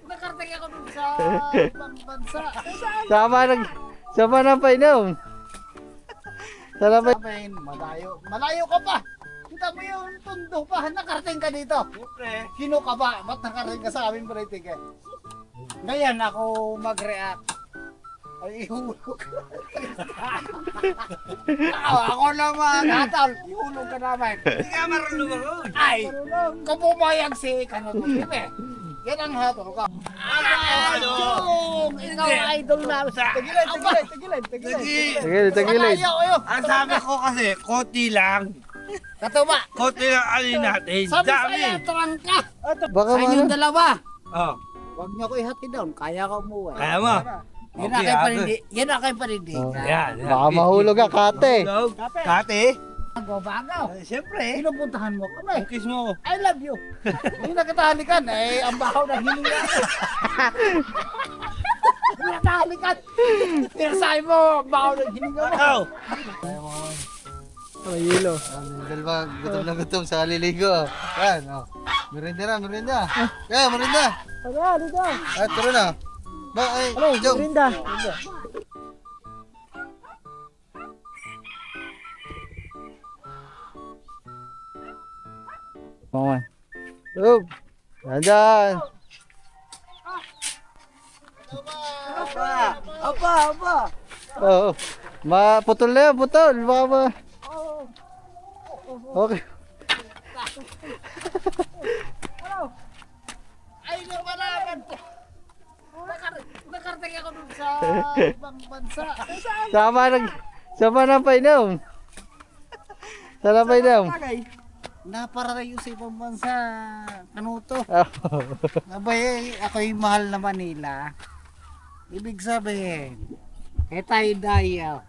Nakarating ako dun sa ibang bansa. Sama na painom. Sana pa. Malayo ka pa. Kita mo yung tundo pa. Nakarating ka dito. Siyempre. Sino ka ba? Ba't nakarating ka sa aming breathing eh? Ngayon ako mag-react. Ay, ihulog ka. Ako naman, Natal. Ihulog ka naman. Hindi ka marunong ako. Ay, kung pumayag si Kanot Pipe. Yan ang hatol ka. Chong! Ikaw idol na. Tagilid. Ang sabi ko kasi, konti lang. Katuba. Konti lang alin natin. Sabi Dami. sa'yo, trangka. Baka Sa inyong ano? dalawa. Oh, Huwag niyo ko ihatid down. Kaya ka umuwi. kaya mo. Yan na kayo panindig. Yan na kayo panindig. Oh. Yan. Baka mahulog ka, kate. Hulog. Kate? Bagaw. Siyempre. Pinupuntahan mo kami. Kiss mo. I love you. Hindi na kita halikan. Eh, ang bahaw na hininga ko. Hindi na kita halikan. Pinasahin mo, ang bahaw na hininga mo. Ikaw. May hilo. Dalawa, gutom na gutom sa kaliligo. Yan, oh. Merinda. Kaya, merinda. Tara, dito. Ay, tara na. Ba, ay, Jom. Merinda. Paman. Oh. Dandan. Apa. Oo. Putol na yan, putol. Baka ma... Okay. Ay, lumalaban ko. Nakarating ako dun sa ibang bansa. Sama na painom. Sana painom. Naparayo sa ibang bansa. Kanuto. Oh. Abay, ako'y mahal na Manila. Ibig sabihin, tayo dayaw.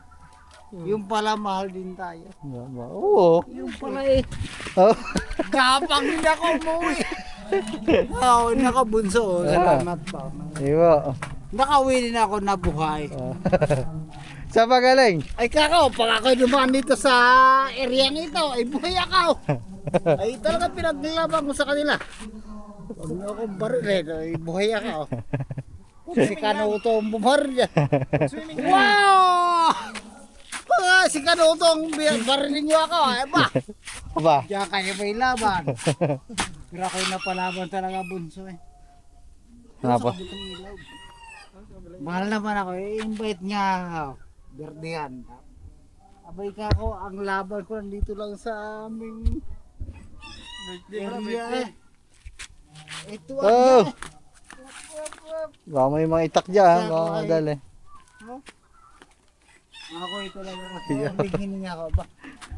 Yung pala mahal din tayo. Oo. Yung pala eh, Oh. gapang hindi ako umuwi. Oo, nakabunso. Salamat po. Iwa. Nakauwi din ako na buhay. Saan pa galing? Ay kako, pag ako'y dumaan dito sa area nito, ay buhay ako. Ay talaga pinaglaban ko sa kanila. Huwag niyo akong barilin, ay buhay ako. Si Kanuto ang bumaril niya. Wow! Si Kanuto ang barilin niyo ako, eh ba? Ba? Diyan kayo may laban. Pero ako'y napalaban talaga bunso eh. Apa? Mahal naman ako, i-invite niya ako. Berdehan. Abay ka ako, ang laban ko nandito lang sa aming area eh. Ito Oh. ang Baka may mga itak dyan. Baka madali. ako ito lang ako. Ang hiningi ako ba?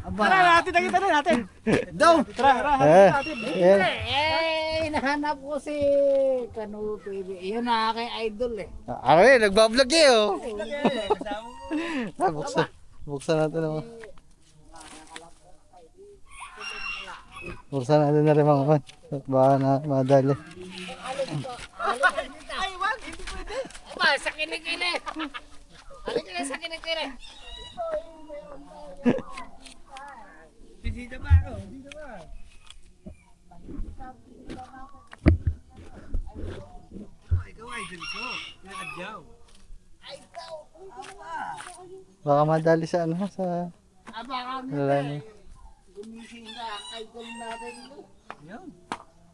Aba. Nakita na natin. Daw! Yan. Hinahanap ko si Kanu TV. Iyon na aking idol eh. Ako rin, nagbablog eh oh. Buksan natin naman. Buksan natin na rin mga pan. Baka na madali. Ay, wag! Hindi pwede! Aba, sa kilikili! Kilikili sa kilikili! Bisita pa ako. Bisita pa. Ikaw idol ko. Nakadyaw. Baka madali sa ano sa Aba kami lalaki. gumising na ang idol natin. Yan.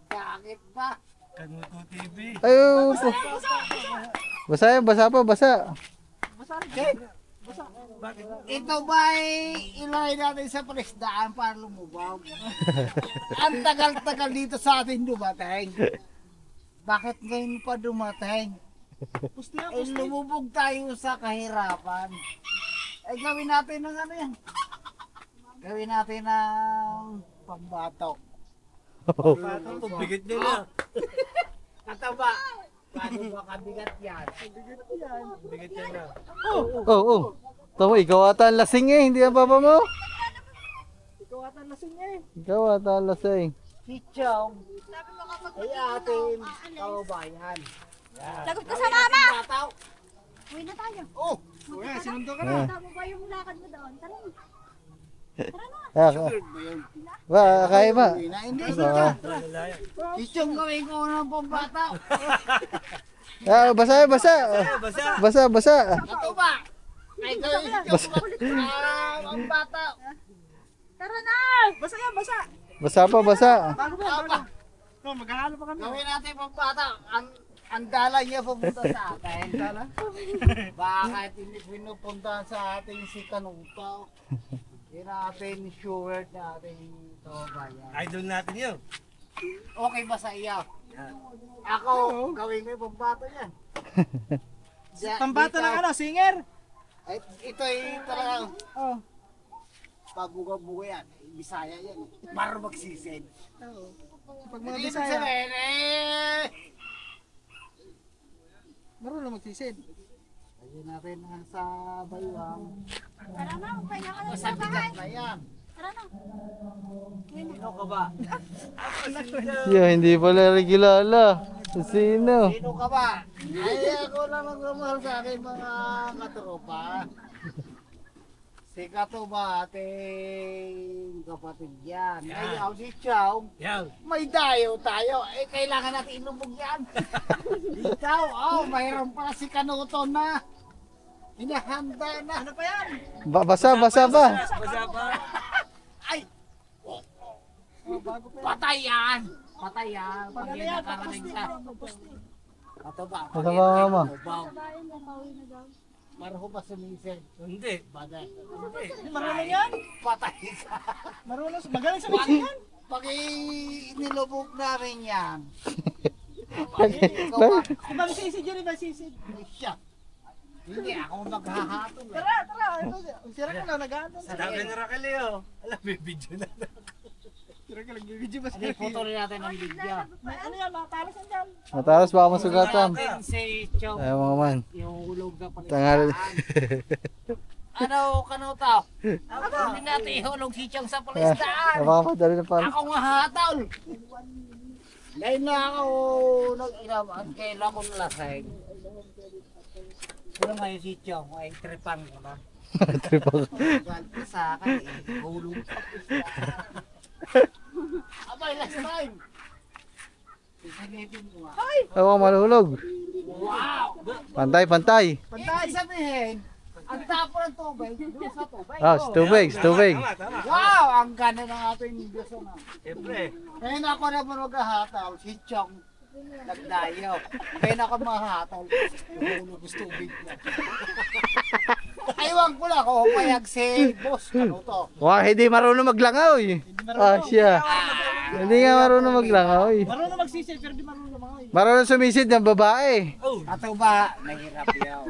Bakit ba? Kanuto TV. Ayo po. Basa yan, basa pa, basa. Ito ba ay ilagay natin sa presdaan para lumubaw? Ang tagal-tagal dito sa atin dumating. Bakit ngayon pa dumating? Ay lumubog tayo sa kahirapan. Ay gawin natin ng ano yan. Gawin natin ng pambato. Ito, bigat nila. Kataba. Paano ba kabigat yan? Bigat nila. Oh. Tama, ikaw ata ang lasing eh, hindi ang papa mo. Ikaw ata lasing eh. Ikaw ata ang lasing. Si Chong ay ating kababayan. Lagot ka sa mama! Bataw. Uwi na tayo. Oh, Kuya, sinundo ka Ah. Tama ba yung lakad mo doon? Tara. Ah, Sugar ba yun? ba, kaya ba? Hindi, Ah, Isyong gawin ko ng pambata. ah, basa, basa. Basa. Basa, basa. Ito ba? Ay, gawin isyong pambata. Tara na! Basa yan, basa! Basa pa, basa. Bago ba? Aba, Maghahalo pa kami. gawin natin pambata. Ang dala niya pupunta sa atin. Bakit hindi pinupunta sa atin si Kanuto? Hindi natin sure natin ito ba yan. Idol natin yun. Okay ba sa iyo? Ako, gawin ko yung pambata niyan. Pambato ng ano, singer? Ay, ito ay talagang Oh. pabuga-buga yan. Bisaya yan. Para magsisid. Pag mga Hindi ibig Bisaya, sabihin, marunong magsisid. Lagyan natin sa baywang. Tara na, kanya ka Basta bigat na yan. Tara na. Sino ka ba? Yo, hindi pala kilala. Sino? Sino ka ba? Ay, ako lang nagmamahal sa aking mga katropa. Si Kato ba ating kapatid yan? Ngayon, si Chow, Yan. may dayo tayo. Eh, kailangan natin ilubog yan. Ikaw, mayroon pala si Kanuto na. Hinahanda na. Ano pa yan? Basa, basa pa. Basa pa. Ay! Patay yan! Patay yan! Pag yan nakarating ka. Kato ba? Kato ba, mama? Marho ba sumisig? Hindi. Bagay. Hindi. Marunong yan? Patay ka. Marunong, magaling sa mixing yan? Pag inilubog namin yan, Kung magsisid yun, iba sisid. siya. Hindi ako maghahatol. Tara, tara. Sira ka lang, nag-ano. Sabi ni Raquel eh. Alam, may video na. Sira ka lang, video ba Hindi, putulin natin ang video. Ano yan, mga talas yan dyan. Matalas baka masugatan. Natin si Chow, Ay, mga man. yung ulog na pala. Tangal. Ano, Kanuto? Hindi natin ihulog si Chow sa palistaan. Napapadali na pala. Ako nga hatol. Dahil na ako nag-inaman, kailan ko nalasing. Pero ngayon si Chow, ay tripan ko na. Tripod. Galpa sa akin, hulog sa palistaan. Abay, last time. Isagipin ko nga. Ako malulog. Wow! Pantay, pantay. Ibig sabihin, ang tapo ng tubig, doon sa tubig. Ah, tubig, tubig. Tama, tama. Wow! Ang ganda ng ating Diyos na. Siyempre. Ngayon ako na maghahataw, si Chong nagdayo. Ngayon ako maghahataw, hulog sa tubig na. Aywan ko lang kung payag si boss, ano to? Wah, hindi marunong maglangaw eh. Ah, siya. Hindi nga marunong maglangaw eh. Marunong magsisid, pero di marunong mga Marunong sumisid ng babae. Oh. Ato ba, nahirap yaw.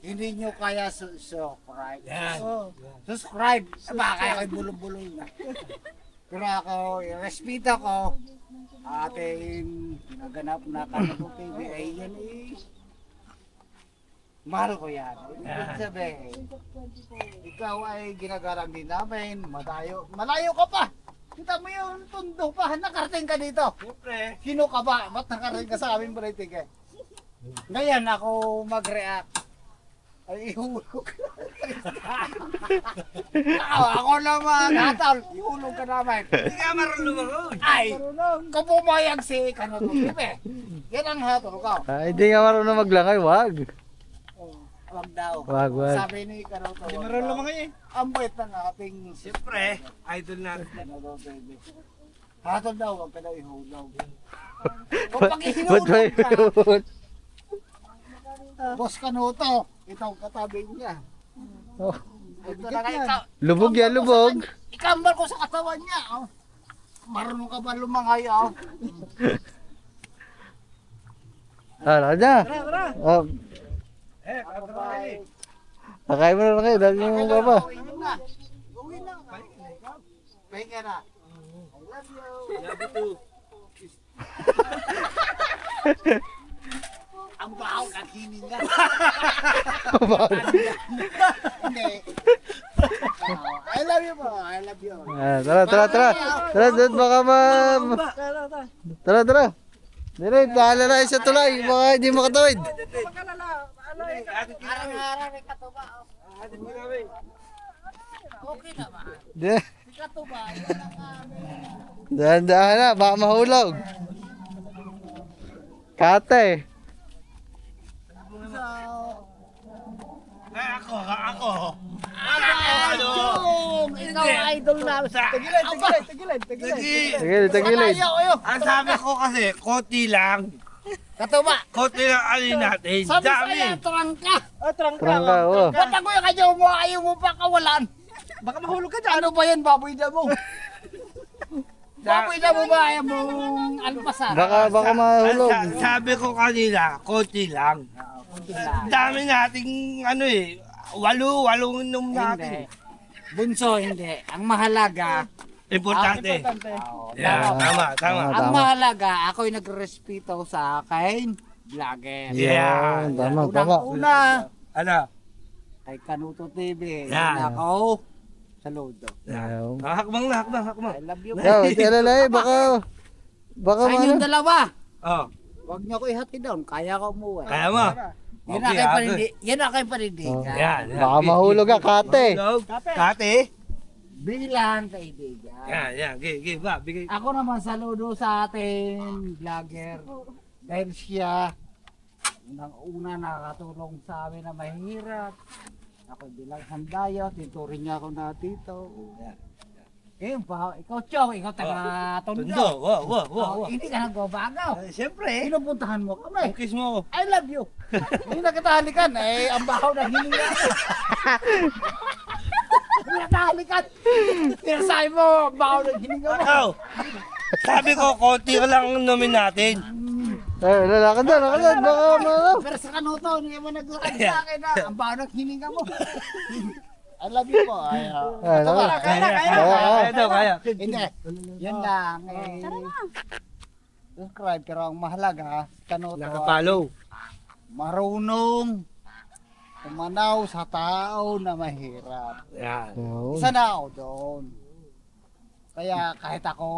Hindi nyo kaya subscribe. Yan. Oh. Subscribe. Baka kayo bulong-bulong na. Pero ako, respeto ko, ating naganap na Kanuto TV ay yan eh. Mahal ko yan. Ibig sabihin, ikaw ay ginagalang din namin, malayo ka pa. Kita mo yung tundo pa, nakarating ka dito. Siyempre. Sino ka ba? Ba't nakarating ka sa amin politik eh? Ngayon ako mag-react. Ay, ihulog. Ako naman, hatol, ihulog ka naman. Hindi ka marunong ako. Ay, kung pumayag si Kanuto TV, yan ang hatol ko. Ah, hindi nga marunong maglangaw, wag. Wag daw. Wag, wag. Sabi ni Kanuto, Di marunong mga eh. ang bait ng ating Siyempre. Idol natin. Kanuto TV. Hatol daw, wag ka daw ihulog. Kung Ba't pag ba't ihulog may ka, Boss Kanuto, ikaw katabi niya. Oh, Ito na kayo, lubog yan, lubog. ikambal ko sa katawan niya. Oh. Marunong ka ba lumangay? Oh. Tara na. Tara, tara. Ah, Eh, Bye. Nakain mo na kayo, dahil yung baba. Uwi na. Uwi na. Pahinga na. I love you. love you too. Ang bahaw naghinin na. Hindi. I love you po. I love you. Ah, tara, tara, tara. Tara, doon baka Tara, tara. Tara, tara. Dire, bahala na sa tulay, baka hindi makatawid. Magkalala. Ano eh. Arang-arang ka to ba? Atin mo kami. Okay naman. Di- Si Katubay, yan ang aming... Dahan-dahan na, baka mahulog. Kate. So, Ako. Chong! Ikaw idol namin. Tagilid, tagilid, tagilid, tagilid. Tagilid, tagilid. Ayaw, ayaw. Ang sabi ko kasi, konti lang. Katuba. Konti lang alin natin. Sabi Dami. sa'yo, trangka. Oh, trangka. Trangka, oh, oh. Ba't ako yung kanya mo, ayaw mo pa kawalan? Baka mahulog ka dyan. Ano ba yan, baboy na mo? Baboy na mo ba ayaw mong alpasan? Baka mahulog. Sabi ko kanina, konti lang. Dami nating ano eh. Walo inom natin. Hindi. Bunso, hindi. Ang mahalaga, Importante. Importante. Yeah, tama. Tama. ang mahalaga, ako'y nagrespeto sa akin, vlogger. Yeah. Tama, tama. Unang-una, Ano? kay Kanuto TV. Yan. Yan ako. Saludo. Ayaw. Hakbang. I love you. Yaw, tilalay, baka Sa inyong ano. dalawa, Oh, huwag niyo ko ihati down. Kaya ko umuwi. kaya mo. Yan Okay, ang agad. yan ang aking panindigan. Yan. Baka mahulog ka, Kate. Hulog. Kate. Kate. Bilang kaibigan. Yan. Give ba. Bigay. Ako naman saludo sa ating vlogger. Dahil siya, unang-una nakakatulong sa amin na mahirap. Ako bilang sandayo, titurin niya ako na tito. Ikaw Chong, ikaw taga Tundo. Tondo. Wow. Hindi ka nagbabagaw. Siyempre. Pinupuntahan mo kami. Kiss mo ako. I love you. Hindi na kita halikan. Ang bahaw na hininga ko. Hindi na kita halikan. Pinasabi mo, ang bahaw na hininga mo. Ikaw. Sabi ko, konti lang inumin natin. Lalakad na, baka mahulog. Pero sa kanuto, hindi mo naglakad sa akin na ang bahaw na hininga mo. I love you po. Kaya daw, kaya. Hindi. Yan lang. Subscribe. Pero ang mahalaga, kanuto, Nakapalo. marunong umanaw sa tao na mahirap. Yan. Isa na ako doon. Kaya kahit ako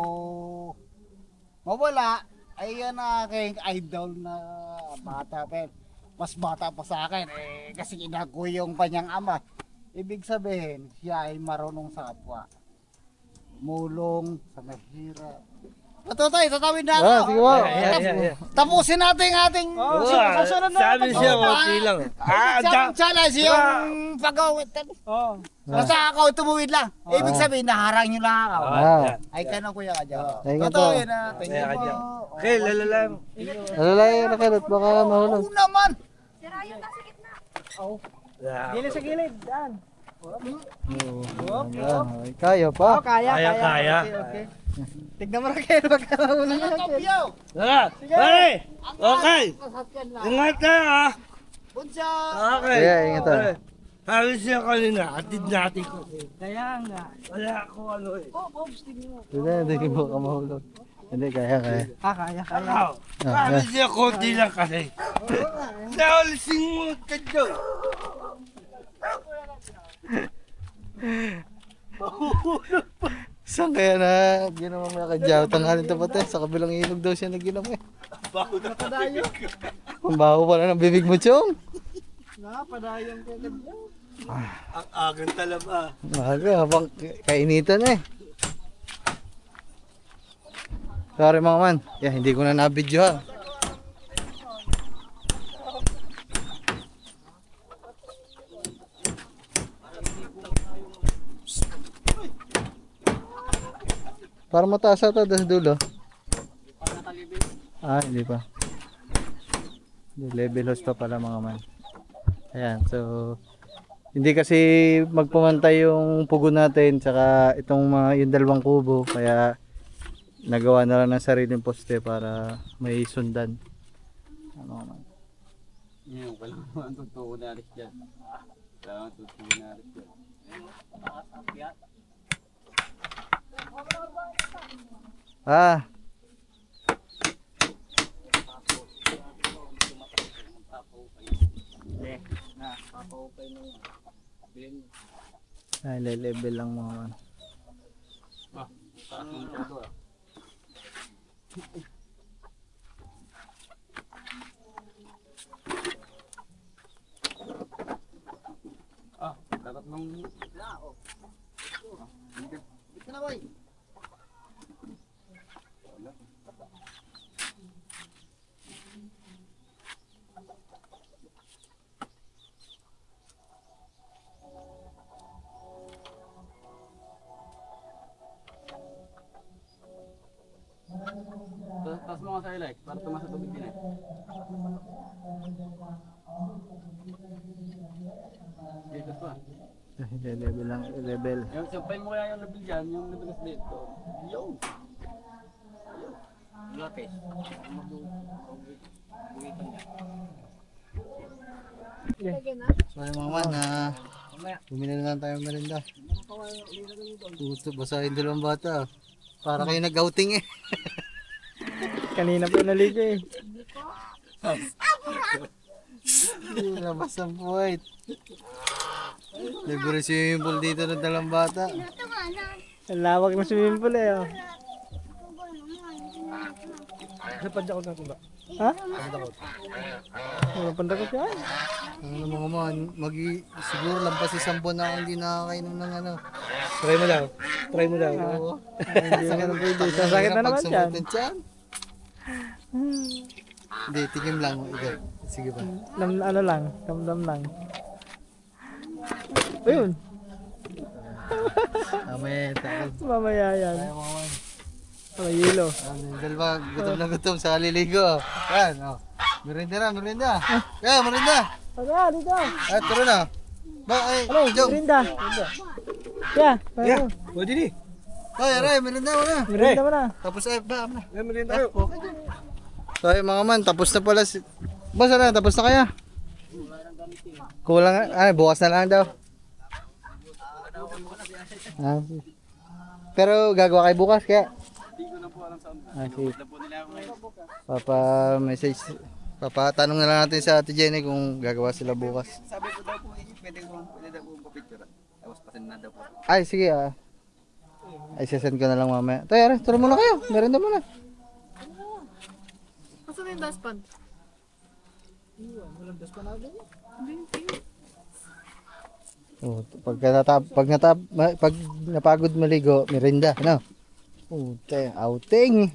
mawala, ay yan ang aking idol na bata pa. Mas bata pa sa akin kasi inago yung kanyang ama. Ibig sabihin, siya ay marunong sa kapwa. Mulong sa mahirap. Tatay, tatawid na ako. Sige ba? Yeah. Tapusin natin ang ating susunod na Sabi siya, konti lang. challenge yung pag-awit. Oh. Basta ako tumuwid lang. Ibig sabihin, naharang nyo lang ako. Ay, kanang kuya ka dyan. Thank you Totoo po. yun na. Thank Kaya you ka po. dyan. Okay, lalalang. Lalay, nakarot, baka mahulog. Oo naman. Yeah. Gilid sa gilid. Yan. Kaya Oh, pa. kaya. Kaya. Okay. Tignan mo na kayo. Baka mahulog na kayo. Kapyo. Tara, pare. Okay. Masasyan lang. Ingat ka ha. Bunsa. Okay. Kaya, ingat ka. Okay. Sabi siya kanina, atid natin ko. Kaya nga. Wala ako ano eh. Hindi mo ka mahulog. Hindi, kaya. Kaya. Ako. Sabi siya konti lang kasi. Naulising mo ka dyan. Saan kaya na ginawa mo kadyaw? Tanghalin to pati. Sa kabilang ilog daw siya nag-inom eh. Padayo. Ang baho pala ng bibig mo, Chong. Padayong kayo. Ang agang talaba. Maga, habang kainitan eh. Sorry mga man. Yeah, hindi ko na na-video ha. Para mataas ata sa dulo. Hindi pa. Level host pa pala mga man. Ayan, so hindi kasi magpumantay yung pugo natin tsaka itong mga yung dalawang kubo kaya nagawa na lang ng sariling poste para may sundan. Ano man. Yung wala naman totoo na rin dyan. Wala naman totoo na rin dyan. Level lang mga man. Dapat nung sa'yo, like, para tumas sa tubig din eh. Dito pa. Level lang, level. Yung sampay mo kaya yung level dyan, yung level is dito. Yo! Lapis. So yung mga man, bumili na lang tayo ng merinda. Puto, basahin dalawang bata. Para kayo nag-outing eh. Kanina pa naligo eh. Labas ang puwait. Libre swimming pool dito ng dalawang bata. Ang lawak ng swimming pool eh. Oh. Napadya ko na ito ba? Ha? Wala pandakot yan. Ano mga man, siguro lampas isang buwan na ako hindi nakakainom ng ano. Try mo daw. Try mo daw. Oo. Hindi nga na pwede. Sasakit na naman yan. Tiyan. Hindi, tigim lang. Ikaw. Sige ba? Ano lang, damdam lang. Ayun, Amen. Takot. mamaya yan. Tayo mga man. May hilo. Dalawa, gutom na gutom sa kaliligo. Yan, oh. Merinda na, merinda. Kaya, merinda. Tara, dito. Ay, tara na. Ba, ay, Ano, Jom. merinda. Yeah, Yeah. ano? Pwede di. Ay, aray, merinda mo na. Merinda mo na. Tapos ay, ba, na. Meron tayo. So, ay, mga man, tapos na pala si... Basta na, tapos na kaya? Kulang, ay, bukas na lang daw. Ah, pero gagawa kayo bukas kaya? Hindi ko na po alam saan. Sige. Wala po nila ako ngayon. Papa-message. Papatanong na lang natin sa Ate Jenny kung gagawa sila bukas. Sabi ko daw po, pwede daw po papicture. Tapos pasin na daw po. Ay, sige Ay, sesend ko na lang mamaya. Tayo, turo muna kayo. Meron na muna. Asan na yung dustpan? Oh, pag napagod maligo, merinda, ano? Outing.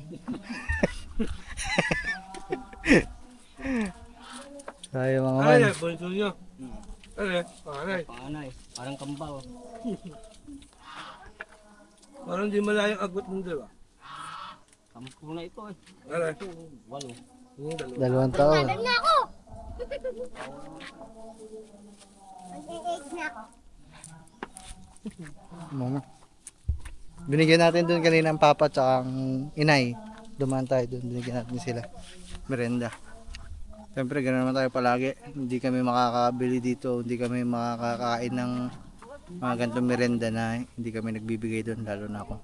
Tayo mga man. Ay, bunso nyo. Ay, panganay. Panganay, parang kambaw. Parang di malayang agot ng dalawa. Kampo na ito eh. Ay, Walo. yung dalawa. 2 taon. Mama. Binigyan natin doon kanina ang papa at ang inay. Dumaan tayo doon, binigyan natin sila merenda. Siyempre ganoon naman tayo palagi. Hindi kami makakabili dito, hindi kami makakakain ng mga ganitong merenda na hindi kami nagbibigay doon, lalo na ako.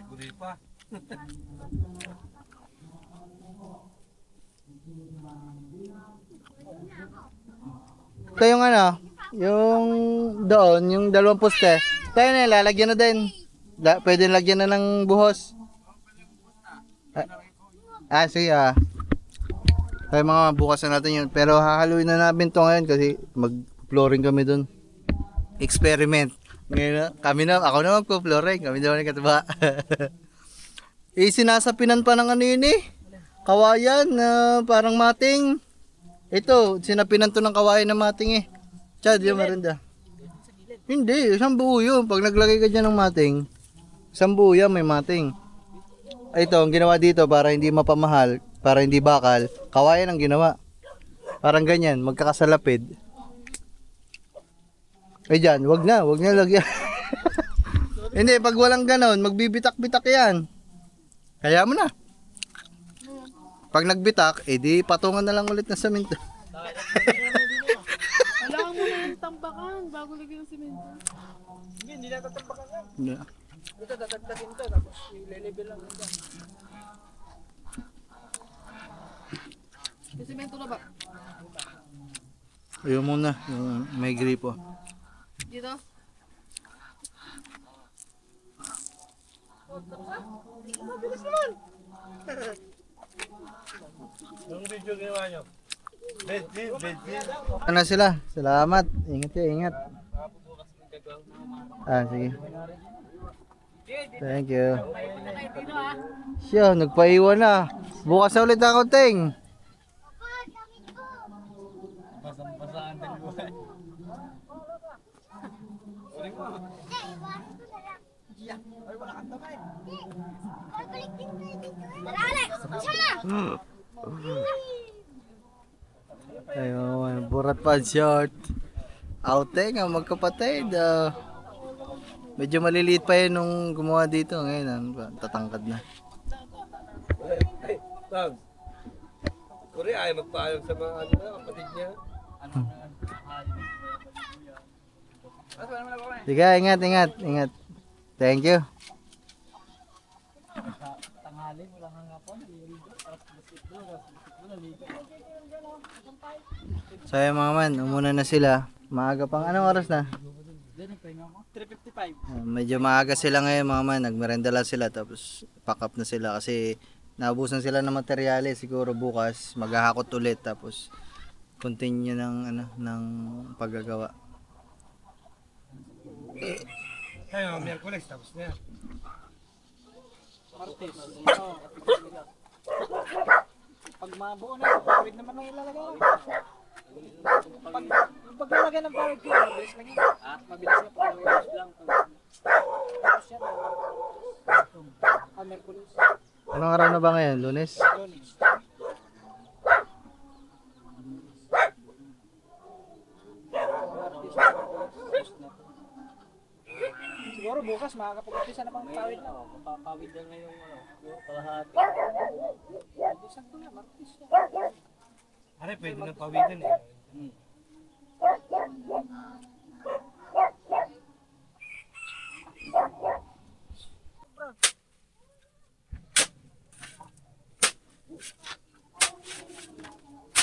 Guli pa. Ito yung ano, yung doon, yung 2 poste. Tayo na, lalagyan na din. Pwede lagyan na ng buhos. Sige Tayo mga bukas na natin yun. Pero hahaluin na namin to ngayon kasi mag-flooring kami doon. Experiment. Ngayon, ako na magpo-flooring. Kami daw ni katuba. Sinasapinan pa ng ano yun eh. Kawayan na parang mating. Ito, sinapinan to ng kawayan na mating eh. Chad, yung merenda. Hindi, isang buo yun. Pag naglagay ka dyan ng mating, isang buo yan may mating. Ito, ang ginawa dito para hindi mapamahal, para hindi bakal, kawayan ang ginawa. Parang ganyan, magkakasalapid. Dyan, wag na lagyan. Hindi, pag walang ganon, magbibitak-bitak yan. Kaya mo na. Pag nagbitak, di patungan na lang ulit ng semento. Kailangan mo na yung tambakan bago lagyan ng simento. Hindi na tatambakan yan. Yeah. Ito, tatagtagin to. Tapos i-level lang ito. Yung simento na ba? Ayun muna, yung may gripo. Dito? Yung video ginawa nyo. Bed. Ano sila? Salamat. Ingat ya, ingat. Sige. Thank you. Siya, nagpaiwan na. Bukas na ulit ako, Ting. Ayun, burat pa short. Outing ang magkapatid. Medyo maliliit pa yun nung gumawa dito. Ngayon, tatangkad na. Tag. Kuri ay magpaalam sa mga kapatid niya. Sige, ingat, ingat, ingat. Thank you. So ayun mga man, umuna na sila. Maaga pang, anong oras na? 3:55. Medyo maaga sila ngayon mga man, nagmerenda lang sila tapos pack up na sila kasi naubusan sila ng materyales. Siguro bukas maghahakot ulit tapos continue ng paggagawa. Ayun, Miyerkules tapos na yan. Martes. Pag mabuo na, pawid naman ang ilalagay. Pag lalagay ng pawid ko, mabilis lang yun. Mabilis lang pag lang. Tapos yan, Merkulis. Anong araw na ba ngayon? Lunes? Lunes. Siguro bukas makakapag-umpisa na pang pawid na. Papawid na ngayong kalahati. Sakto na, Martes. Are, pwede na pawidan eh.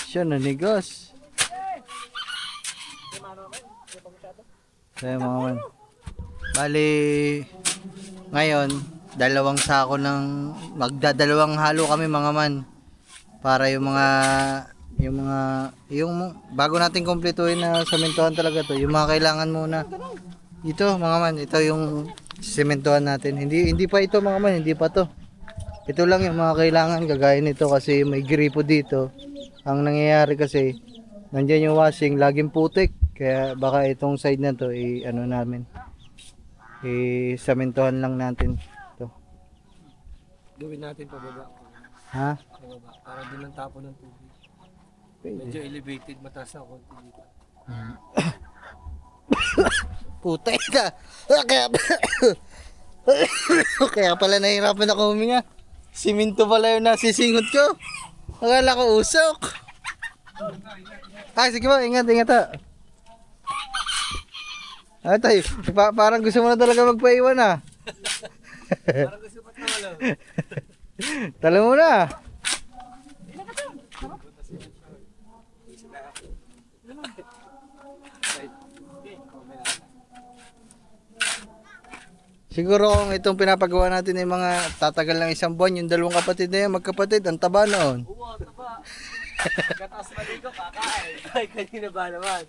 Siya nanigos. Kaya mga man. Bali, ngayon, dalawang sako ng, magdadalawang halo kami mga man. Para yung bago natin kumpletuhin na sementohan talaga to, yung mga kailangan muna. Ito mga man, ito yung sementohan natin. Hindi pa ito mga man, hindi pa to. Ito lang yung mga kailangan, gagaya nito kasi may gripo dito. Ang nangyayari kasi, nandiyan yung washing, laging putik. Kaya baka itong side na to, namin. Sementohan lang natin. Ito. Gawin natin pababa. Ha? Pababa. Para din ang tapo ng tubig. Pwede. Medyo elevated, mataas na konti dito. Putik ka! Kaya pala nahihirapan ako huminga. Siminto pala yung nasisingot ko. Akala ko usok. Sige po, ingat ha. Tayo, parang gusto mo na talaga magpaiwan ha. Parang gusto pa tawala. Talo mo na. Siguro kung itong pinapagawa natin ay mga tatagal ng isang buwan, yung dalawang kapatid na yan, magkapatid, ang taba noon. Oo, taba. Kataas na dito, kakain. Ay, kanina ba naman?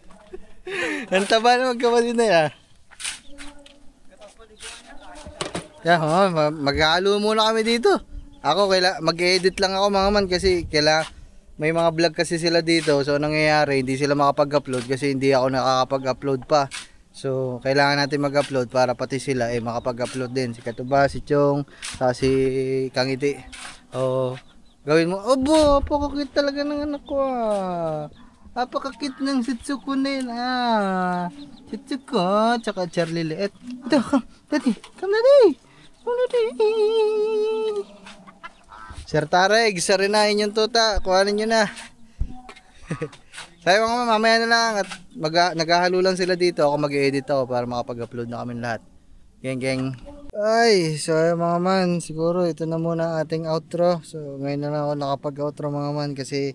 Ang taba na magkapatid na yan. Mag-aalo muna kami dito. Ako, mag-edit lang ako mga man kasi may mga vlog kasi sila dito. So, nangyayari, hindi sila makapag-upload kasi hindi ako nakakapag-upload pa. So, kailangan natin mag-upload para pati sila makapag-upload din. Si Katuba, si Chong, si Kangiti. Gawin mo, abo, apakakit talaga ng anak ko Apakakit ng Sitsuko nila. Sitsuko, tsaka Charlie Liet. Ito, come daddy. Sir Tarek, sarinahin yung tuta. Kuhanin nyo na. Sabi mga mamaya na lang at naghahalo lang sila dito. Ako mag-edit ako para makapag-upload na kami lahat. Geng. So mga man, siguro ito na muna ang ating outro. So ngayon na lang ako nakapag-outro mga man kasi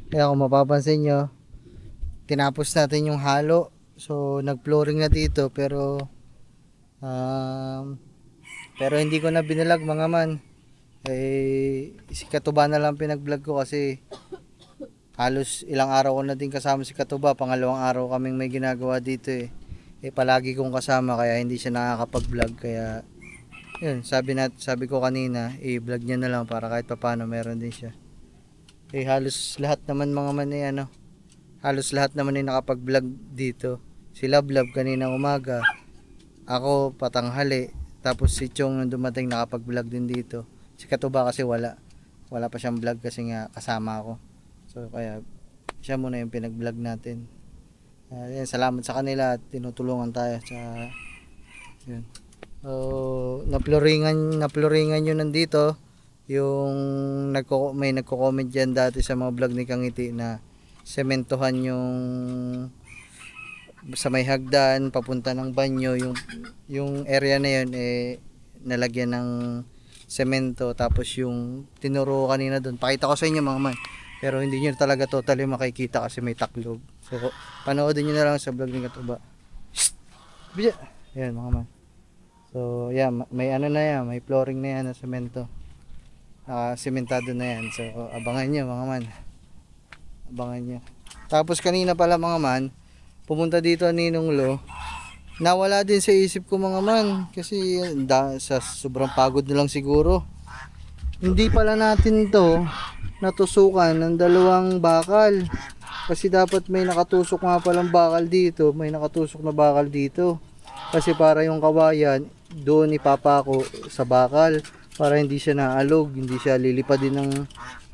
kaya kung mapapansin nyo, tinapos natin yung halo. So nag-flooring na dito pero hindi ko na binalag mga man. Si Katuba na lang pinag-vlog ko kasi halos ilang araw ko na din kasama si Katuba. Pangalawang araw kaming may ginagawa dito palagi kong kasama kaya hindi siya nakakapag-vlog. Kaya yun, sabi ko kanina i-vlog niya na lang para kahit papaano meron din siya. Halos lahat naman mga man halos lahat naman ay nakapag-vlog dito. Si Love kanina umaga, ako patanghali. Tapos si Chong nung dumating nakapag-vlog din dito. Si Katuba kasi wala pa siyang vlog kasi nga kasama ako. So kaya siya muna yung pinag-vlog natin. Yan, salamat sa kanila at tinutulungan tayo sa yun. So naploringan yun nandito yung may nagko-comment diyan dati sa mga vlog ni Kangiti na sementohan yung sa may hagdan papunta ng banyo, yung area na yun nalagyan ng semento. Tapos yung tinuro kanina doon, pakita ko sa inyo mga man, pero hindi nyo talaga totally makikita kasi may taklob. So panoodin nyo na lang sa vlog ni Katuba. Yan mga man. So yan, may ano na yan, may flooring na yan na semento, sementado na yan. So abangan nyo mga man, abangan nyo. Tapos kanina pala mga man, pumunta dito ni Ninong Lo, nawala din sa isip ko mga man kasi sa sobrang pagod na lang siguro, hindi pala natin to natusukan ng 2 bakal kasi dapat may nakatusok nga palang bakal dito, may nakatusok na bakal dito kasi para yung kawayan doon ipapako sa bakal para hindi siya naalog, hindi siya lilipad din ng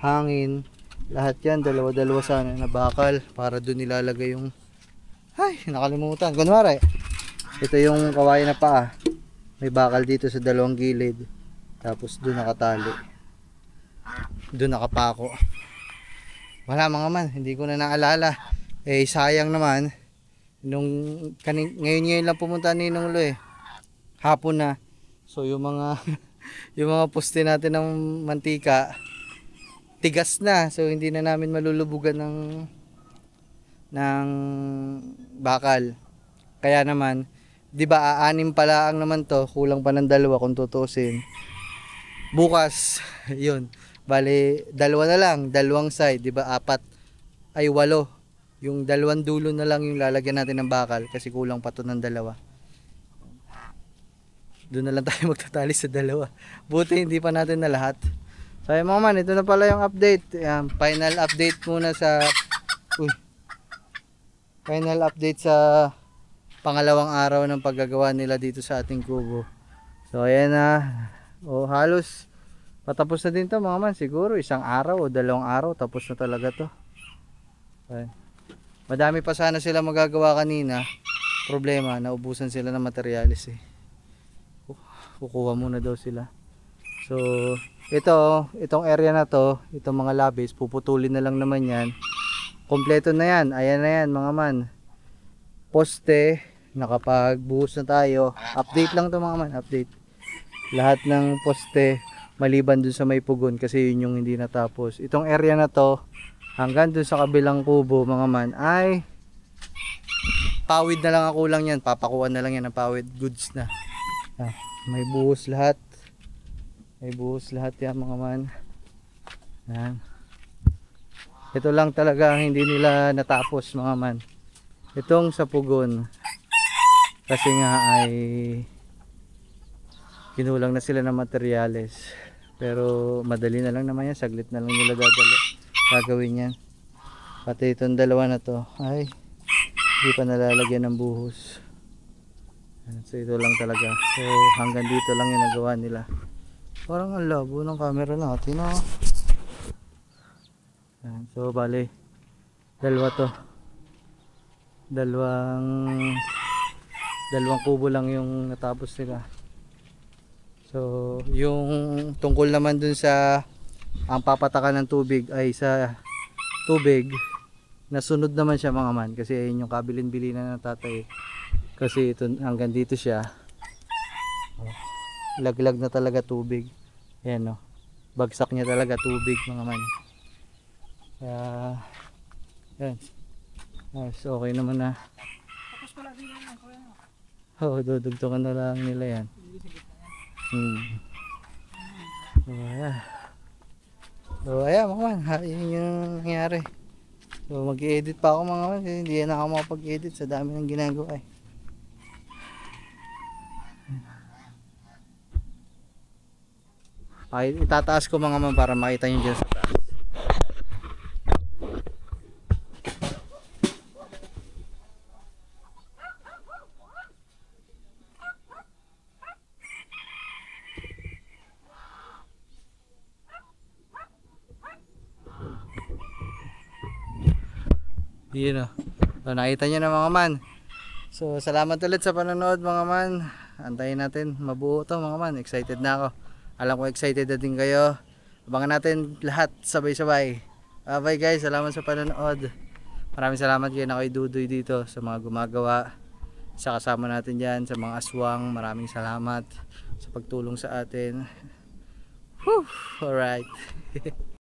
hangin. Lahat yan dalawa sana na bakal para doon nilalagay yung nakalimutan. Kunwari, ito yung kawayan na paa. May bakal dito sa 2 gilid. Tapos doon nakatali. Doon nakapako. Wala mga man, hindi ko na naalala. Sayang naman. Ngayon lang pumunta ni Ninong Lo hapon na. So yung mga yung mga poste natin ng mantika tigas na. So hindi na namin malulubugan ng bakal. Kaya naman, 'di ba, 6 pala ang naman to, kulang pa ng 2 kung tutusin. Bukas, 'yun. Bale, 2 na lang, 2 side, 'di ba? 4 ay 8. Yung 2 dulo na lang yung lalagyan natin ng bakal kasi kulang pa to ng 2. Doon na lang tayo magtatali sa 2. Buti hindi pa natin na lahat. So ay mga man, ito na pala yung update. Final update muna sa final update sa pangalawang araw ng paggagawa nila dito sa ating kubo. So ayan na. Halos patapos na din to mga man. Siguro 1 araw o 2 araw tapos na talaga to. Ayan. Madami pa sana sila magagawa kanina. Problema, naubusan sila ng materyales Kukuha muna daw sila. So itong area na to, itong mga labis, puputulin na lang naman yan. Kompleto na yan. Ayan na yan mga man. Poste, nakapagbuhos na tayo. Update lang to mga man, update. Lahat ng poste maliban dun sa may pugon kasi yun yung hindi natapos. Itong area na to hanggang dun sa kabilang kubo mga man ay pawid na lang ang kulang yan. Papakuan na lang yan ng pawid, goods na. May buhos lahat. May buhos lahat yan mga man. Yan. Ito lang talaga ang hindi nila natapos mga man. Itong sa pugon. Kasi nga ay kinulang na sila ng materyales. Pero madali na lang naman yan. Saglit na lang nila gagawin yan. Pati itong 2 na to ay hindi pa nalalagyan ng buhos. So ito lang talaga. So hanggang dito lang yung nagawa nila. Parang ang labo ng camera natin So bale 2 to. 2 kubo lang yung natapos nila. So yung tungkol naman dun sa ang papatakan ng tubig ay sa tubig, nasunod naman siya mga man kasi ayun yung kabilin-bilinan ng tatay. Kasi ito hanggang dito siya. Laglag na talaga tubig. Ayan bagsak niya talaga tubig mga man. Yan. So okay naman na. Tapos pala din yan ang kuya. Dudugtungan na lang nila yan. So ayan mga man, yun yung nangyari. So mag-i-edit pa ako mga man kasi hindi na ako makapag-edit sa dami ng ginagawa Itataas ko mga man para makita nyo dyan sa taas. Yun o. So, nakita nyo na mga man. So salamat ulit sa panonood mga man. Antayin natin mabuo to mga man. Excited na ako. Alam ko excited na din kayo. Abangan natin lahat sabay-sabay. Bye guys, salamat sa panonood. Maraming salamat kay na kay Dudoy dito sa mga gumagawa. Sa kasama natin dyan, sa mga aswang. Maraming salamat sa pagtulong sa atin. Whew, alright.